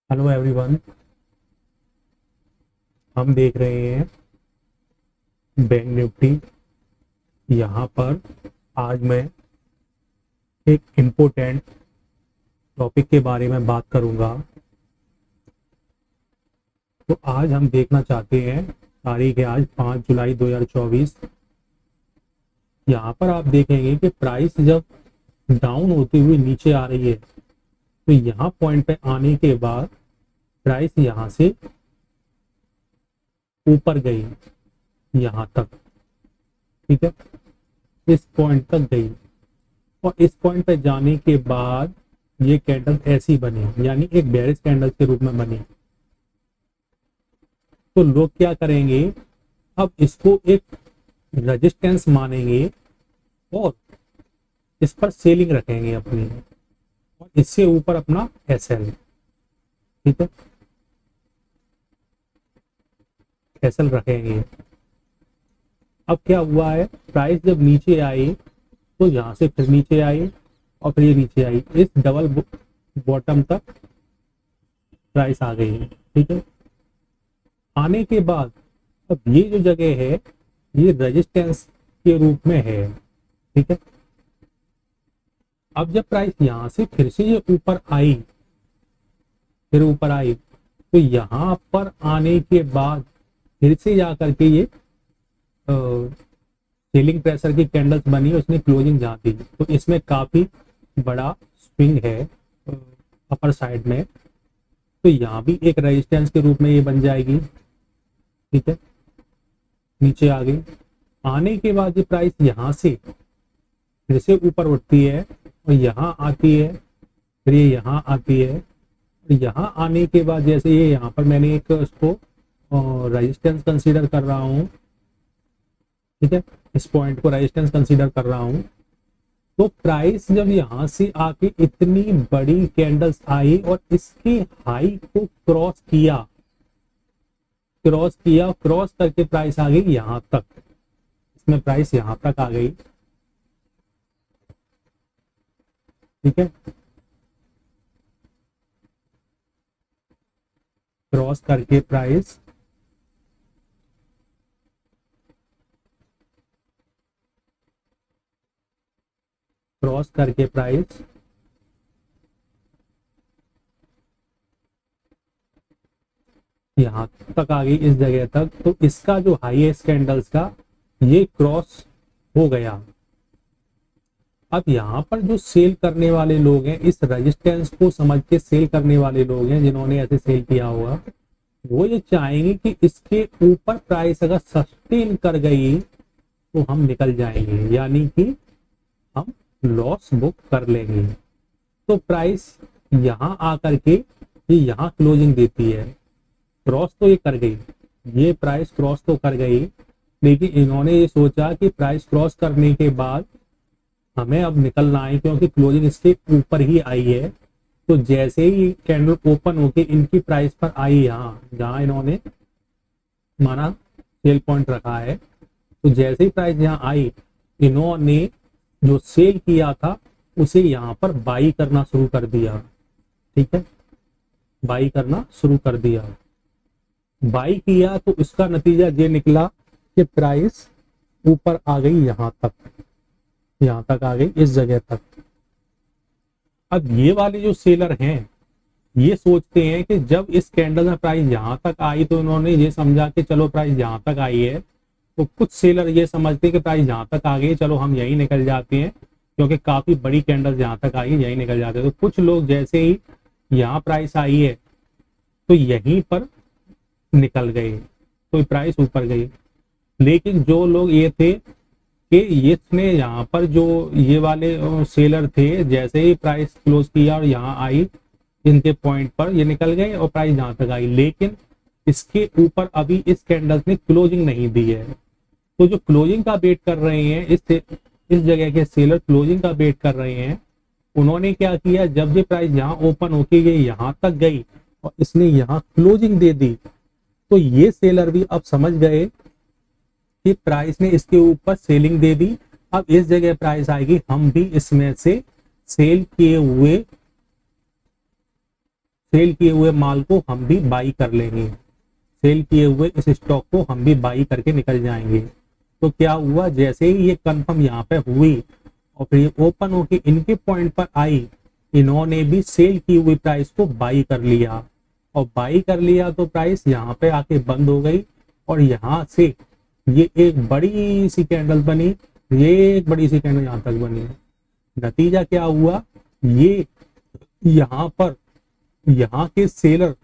Hello everyone. हम देख रहे हैं बैंक निफ्टी। यहाँ पर आज मैं एक इम्पोर्टेंट टॉपिक के बारे में बात करूंगा। तो आज हम देखना चाहते हैं, तारीख है आज 5 जुलाई 2024। यहाँ पर आप देखेंगे कि प्राइस जब डाउन होती हुई नीचे आ रही है तो यहाँ पॉइंट पे आने के बाद प्राइस यहाँ से ऊपर गई, यहाँ तक। ठीक है, इस पॉइंट तक गई और इस पॉइंट पे जाने के बाद ये कैंडल ऐसी बनी, यानी एक बेरिश कैंडल के रूप में बनी। तो लोग क्या करेंगे, अब इसको एक रेजिस्टेंस मानेंगे और इस पर सेलिंग रखेंगे अपनी, और इससे ऊपर अपना एसएल। ठीक है, एसएल रखेंगे। अब क्या हुआ है, प्राइस जब नीचे आई तो यहां से फिर नीचे आई और फिर ये नीचे आई, इस डबल बॉटम तक प्राइस आ गई है। ठीक है, आने के बाद अब ये जो जगह है ये रेजिस्टेंस के रूप में है। ठीक है, अब जब प्राइस यहां से फिर से ये ऊपर आई, फिर ऊपर आई, तो यहां पर आने के बाद फिर से जा करके ये सेलिंग प्रेशर की कैंडल्स बनी, उसने क्लोजिंग जहाँ थी। तो इसमें काफी बड़ा स्विंग है अपर साइड में। तो यहाँ भी एक रेजिस्टेंस के रूप में ये बन जाएगी। ठीक है, नीचे आ गई। आने के बाद ये प्राइस यहाँ से फिर से ऊपर उठती है और यहाँ आती है, फिर ये यहाँ आती है। और यहाँ आने के बाद जैसे ये यहाँ पर मैंने एक उसको रेजिस्टेंस कंसीडर कर रहा हूँ। ठीक है, इस पॉइंट को रेजिस्टेंस कंसीडर कर रहा हूँ। तो प्राइस जब यहां से आके इतनी बड़ी कैंडल्स आई और इसकी हाई को क्रॉस किया, क्रॉस करके प्राइस आ गई यहां तक। इसमें प्राइस यहां तक आ गई। ठीक है, क्रॉस करके प्राइस क्रॉस करके प्राइस यहां तक आ गई, इस जगह तक। तो इसका जो हाईएस्ट कैंडल्स का ये क्रॉस हो गया। अब यहाँ पर जो सेल करने वाले लोग हैं, इस रेजिस्टेंस को समझ के सेल करने वाले लोग हैं जिन्होंने ऐसे सेल किया हुआ, वो ये चाहेंगे कि इसके ऊपर प्राइस अगर सस्टेन कर गई तो हम निकल जाएंगे, यानी कि हम लॉस बुक कर लेंगे। तो प्राइस यहां आकर के ये यहां क्लोजिंग देती है। क्रॉस तो ये कर गई, ये प्राइस क्रॉस तो कर गई, लेकिन इन्होंने ये सोचा कि प्राइस क्रॉस करने के बाद हमें अब निकलना है, क्योंकि क्लोजिंग इसके ऊपर ही आई है। तो जैसे ही कैंडल ओपन होके इनकी प्राइस पर आई, यहाँ जहां इन्होंने माना सेल पॉइंट रखा है, तो जैसे ही प्राइस यहाँ आई, इन्होंने जो सेल किया था उसे यहाँ पर बाई करना शुरू कर दिया। ठीक है, बाई करना शुरू कर दिया। बाई किया तो इसका नतीजा ये निकला कि प्राइस ऊपर आ गई, यहाँ तक आ गई, इस जगह तक। अब ये वाले जो सेलर हैं ये सोचते हैं कि जब इस कैंडल में प्राइस यहां तक आई तो इन्होंने ये समझा कि चलो प्राइस यहां तक आई है। तो कुछ सेलर ये समझते हैं कि प्राइस यहां तक आ गई, चलो हम यहीं निकल जाते हैं, क्योंकि काफी बड़ी कैंडल यहां तक आई है, यहीं निकल जाते हैं। तो कुछ लोग जैसे ही यहाँ प्राइस आई है तो यहीं पर निकल गए, तो प्राइस ऊपर गई। लेकिन जो लोग ये थे कि इसने यहाँ पर जो ये वाले सेलर थे, जैसे ही प्राइस क्लोज किया और यहाँ आई इनके पॉइंट पर, ये निकल गए और प्राइस यहाँ तक आई। लेकिन इसके ऊपर अभी इस कैंडल ने क्लोजिंग नहीं दी है। तो जो क्लोजिंग का वेट कर रहे हैं, इस जगह के सेलर क्लोजिंग का वेट कर रहे हैं, उन्होंने क्या किया, जब ये प्राइस यहाँ ओपन होके गई, यहाँ तक गई और इसने यहाँ क्लोजिंग दे दी, तो ये सेलर भी अब समझ गए कि प्राइस ने इसके ऊपर सेलिंग दे दी, अब इस जगह प्राइस आएगी, हम भी इसमें से सेल किए हुए सेल किए हुए माल को हम भी बाई कर लेंगे, सेल किए हुए इस स्टॉक को हम भी बाई करके निकल जाएंगे। तो क्या हुआ, जैसे ही ये कंफर्म यहाँ पे हुई और फिर ये ओपन होके इनके पॉइंट पर आई, इन्होंने भी सेल की हुई प्राइस को बाई कर लिया, और बाई कर लिया तो प्राइस यहाँ पे आके बंद हो गई, और यहाँ से ये एक बड़ी सी कैंडल बनी, ये एक बड़ी सी कैंडल यहाँ तक बनी। नतीजा क्या हुआ, ये यहाँ पर यहाँ के सेलर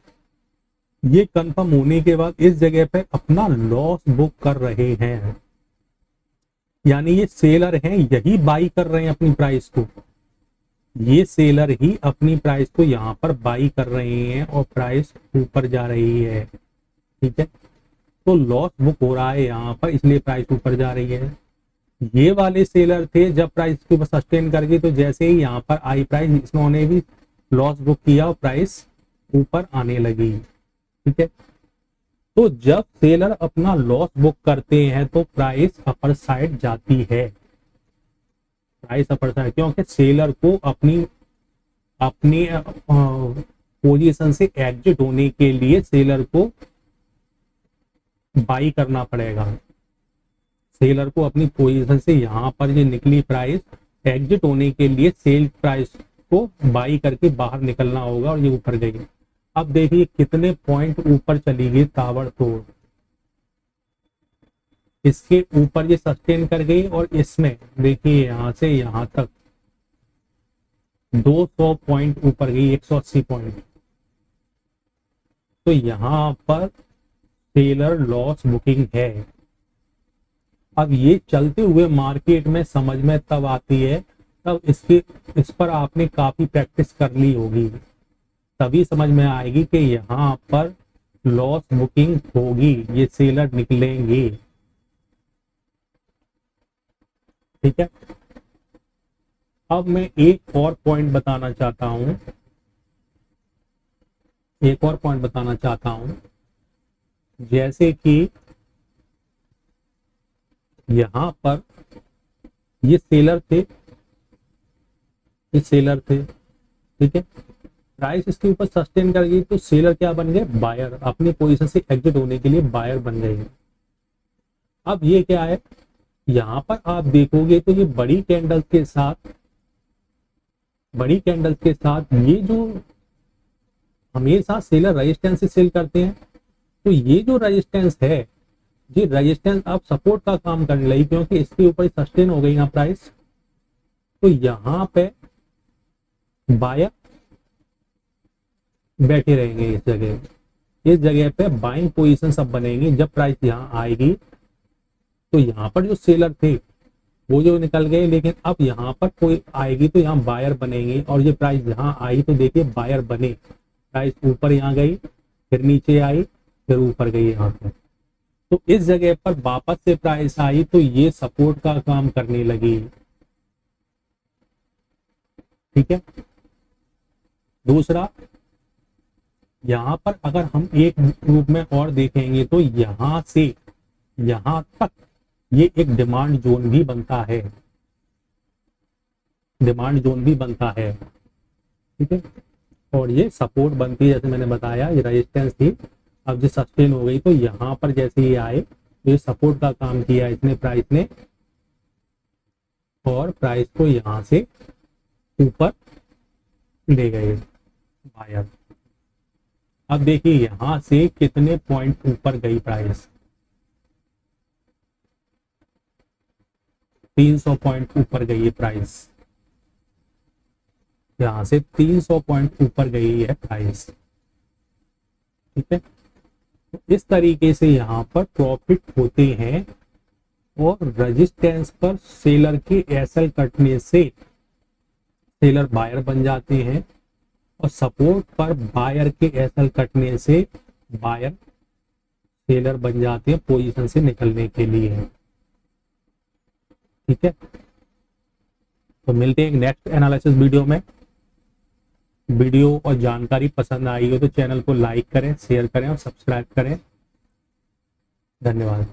ये कंफर्म होने के बाद इस जगह पे अपना लॉस बुक कर रहे हैं, यानी ये सेलर हैं यही बाई कर रहे हैं अपनी प्राइस को, ये सेलर ही अपनी प्राइस को यहाँ पर बाई कर रहे हैं और प्राइस ऊपर जा रही है। ठीक है, तो लॉस बुक हो रहा है यहाँ पर, इसलिए प्राइस ऊपर जा रही है। ये वाले सेलर थे जब प्राइस के ऊपर सस्टेन कर गई, तो जैसे ही यहाँ पर आई प्राइस, इन्होंने भी लॉस बुक किया और प्राइस ऊपर आने लगी। ठीक है, तो जब सेलर अपना लॉस बुक करते हैं तो प्राइस अपर साइड जाती है, प्राइस अपर साइड, क्योंकि सेलर को अपनी पोजीशन से एग्जिट होने के लिए सेलर को बाई करना पड़ेगा, सेलर को अपनी पोजीशन से यहाँ पर ये निकली प्राइस एग्जिट होने के लिए सेल प्राइस को बाई करके बाहर निकलना होगा, और ये ऊपर गई। अब देखिए कितने पॉइंट ऊपर चली गई ताबड़तोड़, इसके ऊपर ये सस्टेन कर गई, और इसमें देखिए यहां से यहां तक 200 पॉइंट ऊपर गई, 180 पॉइंट। तो यहां पर सेलर लॉस बुकिंग है। अब ये चलते हुए मार्केट में समझ में तब आती है, तब इस पर आपने काफी प्रैक्टिस कर ली होगी, तभी समझ में आएगी कि यहाँ पर लॉस बुकिंग होगी, ये सेलर निकलेंगे। ठीक है, अब मैं एक और पॉइंट बताना चाहता हूं, जैसे कि यहां पर ये सेलर थे, ठीक है, प्राइस इसके ऊपर सस्टेन कर गई, तो सेलर क्या बन गए, बायर, अपनी पोजीशन से एग्जिट होने के लिए बायर बन गए। अब ये क्या है, यहां पर आप देखोगे तो ये बड़ी कैंडल्स के साथ ये जो हमेशा सेलर रेजिस्टेंस से सेल करते हैं, तो ये जो रेजिस्टेंस है, ये रेजिस्टेंस अब सपोर्ट का काम करने लगी, क्योंकि इसके ऊपर सस्टेन हो गई ना प्राइस। तो यहां पे बायर बैठे रहेंगे, इस जगह पे बाइंग पोजीशन सब बनेंगी। जब प्राइस यहां आएगी तो यहाँ पर जो सेलर थे वो जो निकल गए, लेकिन अब यहाँ पर कोई आएगी तो यहाँ बायर बनेंगे, और ये प्राइस यहाँ आई तो देखिए बायर बने, प्राइस ऊपर यहाँ गई, फिर नीचे आई, फिर ऊपर गई यहाँ पर। तो इस जगह पर वापस से प्राइस आई तो ये सपोर्ट का काम करने लगी। ठीक है, दूसरा यहां पर अगर हम एक रूप में और देखेंगे तो यहां से यहां तक ये एक डिमांड जोन भी बनता है, ठीक है, और ये सपोर्ट बनती है, जैसे मैंने बताया ये रेजिस्टेंस थी, अब ये सस्टेन हो गई, तो यहां पर जैसे ये आए तो ये सपोर्ट का काम किया इसने, प्राइस ने, और प्राइस को यहां से ऊपर ले गए बायर। अब देखिए यहां से कितने पॉइंट ऊपर गई प्राइस, 300 पॉइंट ऊपर गई है प्राइस, यहां से 300 पॉइंट ऊपर गई है प्राइस। ठीक है, तो इस तरीके से यहां पर प्रॉफिट होते हैं, और रेजिस्टेंस पर सेलर के एसएल कटने से सेलर बायर बन जाते हैं, और सपोर्ट पर बायर के एसएल कटने से बायर सेलर बन जाते हैं पोजीशन से निकलने के लिए। ठीक है, तो मिलते हैं नेक्स्ट एनालिसिस वीडियो में। वीडियो और जानकारी पसंद आई हो तो चैनल को लाइक करें, शेयर करें और सब्सक्राइब करें। धन्यवाद।